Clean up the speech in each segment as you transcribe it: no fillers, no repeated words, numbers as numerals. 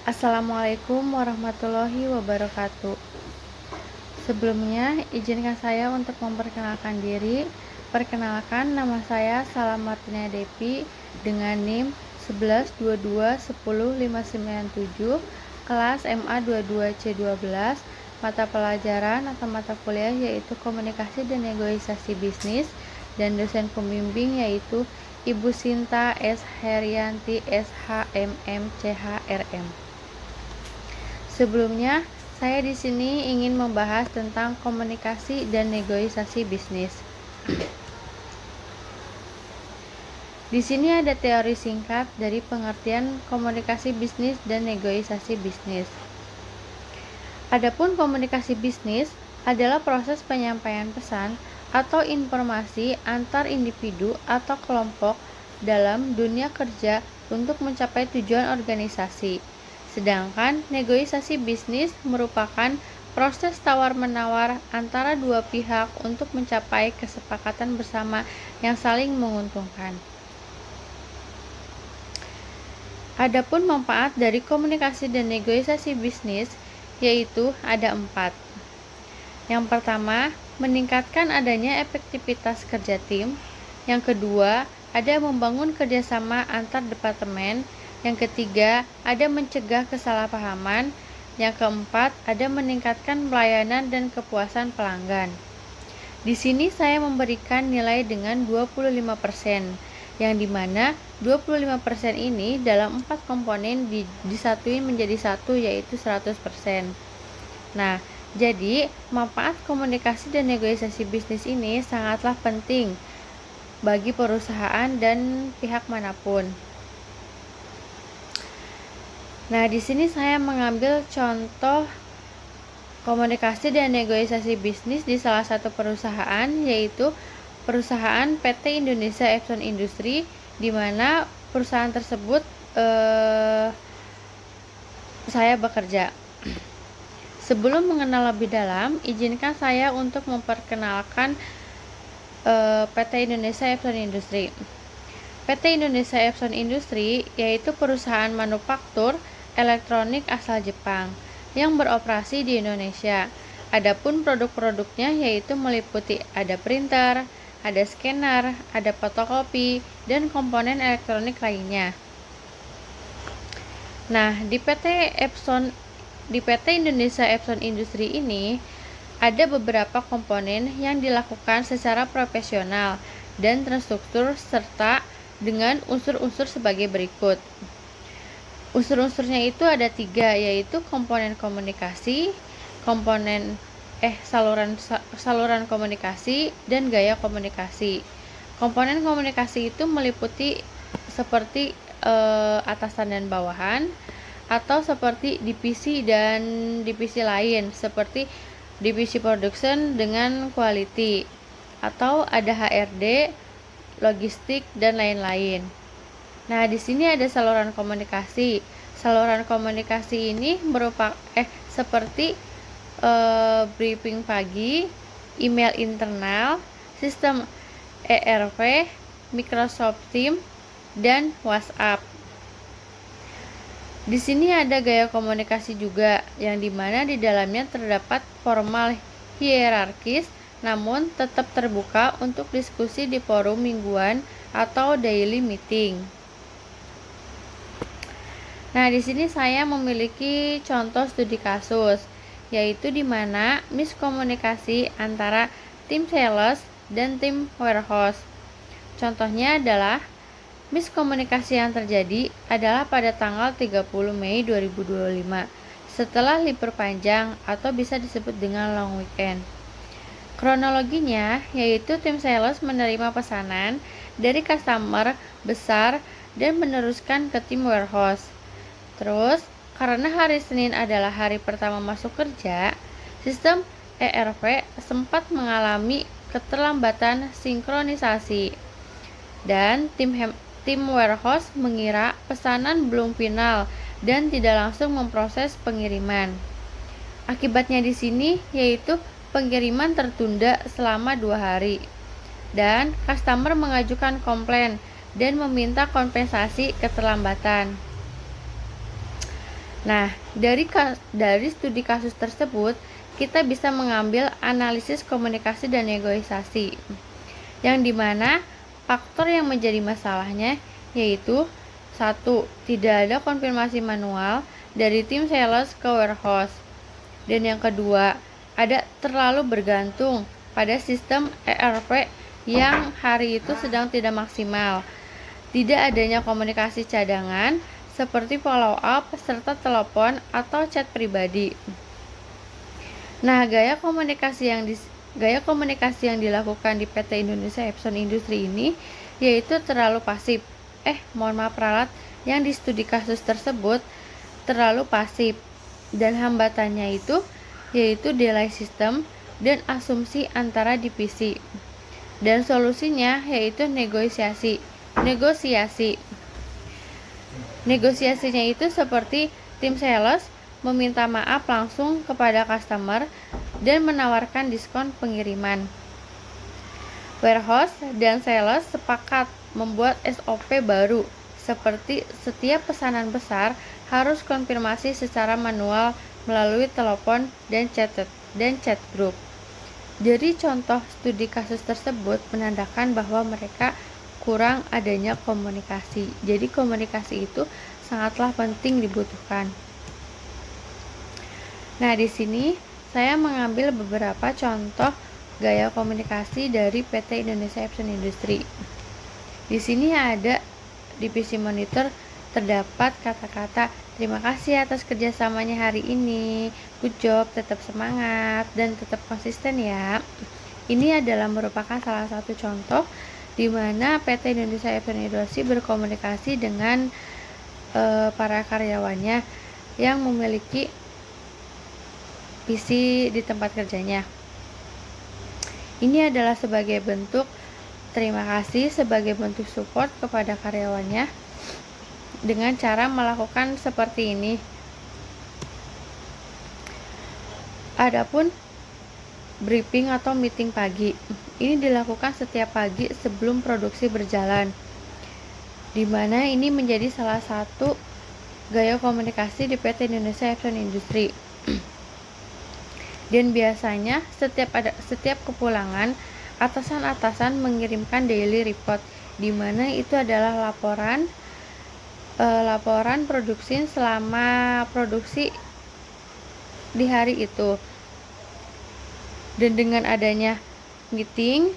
Assalamualaikum warahmatullahi wabarakatuh. Sebelumnya, izinkan saya untuk memperkenalkan diri. Perkenalkan, nama saya Salamartina Depi dengan NIM 1122105997, kelas MA 22C12, mata pelajaran atau mata kuliah yaitu Komunikasi dan Negosiasi Bisnis, dan dosen pembimbing yaitu Ibu Sinta S. Herianti SHMM CHRM. Sebelumnya, saya di sini ingin membahas tentang komunikasi dan negosiasi bisnis. Di sini ada teori singkat dari pengertian komunikasi bisnis dan negosiasi bisnis. Adapun komunikasi bisnis adalah proses penyampaian pesan atau informasi antar individu atau kelompok dalam dunia kerja untuk mencapai tujuan organisasi. Sedangkan negosiasi bisnis merupakan proses tawar-menawar antara dua pihak untuk mencapai kesepakatan bersama yang saling menguntungkan. Adapun manfaat dari komunikasi dan negosiasi bisnis yaitu ada 4. Yang pertama, meningkatkan adanya efektivitas kerja tim. Yang kedua, ada membangun kerjasama antar departemen. Yang ketiga, ada mencegah kesalahpahaman. Yang keempat, ada meningkatkan pelayanan dan kepuasan pelanggan. Di sini saya memberikan nilai dengan 25%, yang dimana 25% ini dalam 4 komponen disatuin menjadi satu, yaitu 100%. Nah, jadi manfaat komunikasi dan negosiasi bisnis ini sangatlah penting bagi perusahaan dan pihak manapun. Nah, di sini saya mengambil contoh komunikasi dan negosiasi bisnis di salah satu perusahaan, yaitu perusahaan PT Indonesia Epson Industri, di mana perusahaan tersebut saya bekerja. Sebelum mengenal lebih dalam, izinkan saya untuk memperkenalkan PT Indonesia Epson Industri. PT Indonesia Epson Industri yaitu perusahaan manufaktur elektronik asal Jepang yang beroperasi di Indonesia. Adapun produk-produknya yaitu meliputi ada printer, ada scanner, ada fotokopi, dan komponen elektronik lainnya. Nah, di PT Indonesia Epson Industri ini ada beberapa komponen yang dilakukan secara profesional dan terstruktur serta dengan unsur-unsur sebagai berikut. Unsur-unsurnya itu ada 3, yaitu komponen komunikasi, saluran komunikasi, dan gaya komunikasi. Komponen komunikasi itu meliputi seperti atasan dan bawahan, atau seperti divisi dan divisi lain, seperti divisi production dengan quality, atau ada HRD, logistik, dan lain-lain. Nah, di sini ada saluran komunikasi. Saluran komunikasi ini seperti briefing pagi, email internal, sistem ERP, Microsoft Teams, dan WhatsApp. Di sini ada gaya komunikasi juga, yang dimana di dalamnya terdapat formal hierarkis, namun tetap terbuka untuk diskusi di forum mingguan atau daily meeting. Nah, di sini saya memiliki contoh studi kasus, yaitu di mana miskomunikasi antara tim sales dan tim warehouse. Contohnya adalah miskomunikasi yang terjadi adalah pada tanggal 30 Mei 2025 setelah libur panjang atau bisa disebut dengan long weekend. Kronologinya yaitu tim sales menerima pesanan dari customer besar dan meneruskan ke tim warehouse. Terus, karena hari Senin adalah hari pertama masuk kerja, sistem ERP sempat mengalami keterlambatan sinkronisasi dan tim warehouse mengira pesanan belum final dan tidak langsung memproses pengiriman. Akibatnya di sini yaitu pengiriman tertunda selama 2 hari dan customer mengajukan komplain dan meminta kompensasi keterlambatan. Nah, dari studi kasus tersebut, kita bisa mengambil analisis komunikasi dan negosiasi, yang dimana faktor yang menjadi masalahnya yaitu satu, tidak ada konfirmasi manual dari tim sales ke warehouse, dan yang kedua, ada terlalu bergantung pada sistem ERP yang hari itu sedang tidak maksimal. Tidak adanya komunikasi cadangan seperti follow up serta telepon atau chat pribadi. Nah, gaya komunikasi yang dilakukan di PT Indonesia Epson Industri ini yaitu terlalu pasif. Ralat, yang di studi kasus tersebut terlalu pasif, dan hambatannya itu yaitu delay system dan asumsi antara divisi. Dan solusinya yaitu negosiasi. Negosiasinya itu seperti tim sales meminta maaf langsung kepada customer dan menawarkan diskon pengiriman. Warehouse dan sales sepakat membuat SOP baru, seperti setiap pesanan besar harus konfirmasi secara manual melalui telepon dan chat group. Jadi contoh studi kasus tersebut menandakan bahwa mereka kurang adanya komunikasi. Jadi komunikasi itu sangatlah penting dibutuhkan. Nah, di sini saya mengambil beberapa contoh gaya komunikasi dari PT Indonesia Epson Industri. Di sini ada divisi monitor, terdapat kata-kata terima kasih atas kerjasamanya hari ini, good job, tetap semangat, dan tetap konsisten ya. Ini adalah merupakan salah satu contoh di mana PT Indonesia Epson Industri berkomunikasi dengan para karyawannya yang memiliki visi di tempat kerjanya. Ini adalah sebagai bentuk terima kasih, sebagai bentuk support kepada karyawannya dengan cara melakukan seperti ini. Adapun briefing atau meeting pagi, ini dilakukan setiap pagi sebelum produksi berjalan, di mana ini menjadi salah satu gaya komunikasi di PT Indonesia Epson Industri. Dan biasanya setiap kepulangan atasan-atasan mengirimkan daily report, di mana itu adalah laporan produksi selama produksi di hari itu. Dan dengan adanya meeting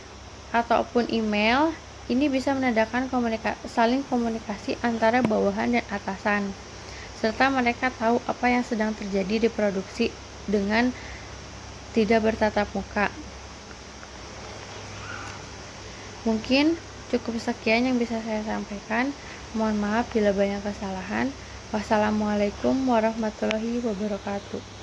ataupun email, ini bisa menandakan saling komunikasi antara bawahan dan atasan, serta mereka tahu apa yang sedang terjadi di produksi dengan tidak bertatap muka. Mungkin cukup sekian yang bisa saya sampaikan. Mohon maaf bila banyak kesalahan. Wassalamualaikum warahmatullahi wabarakatuh.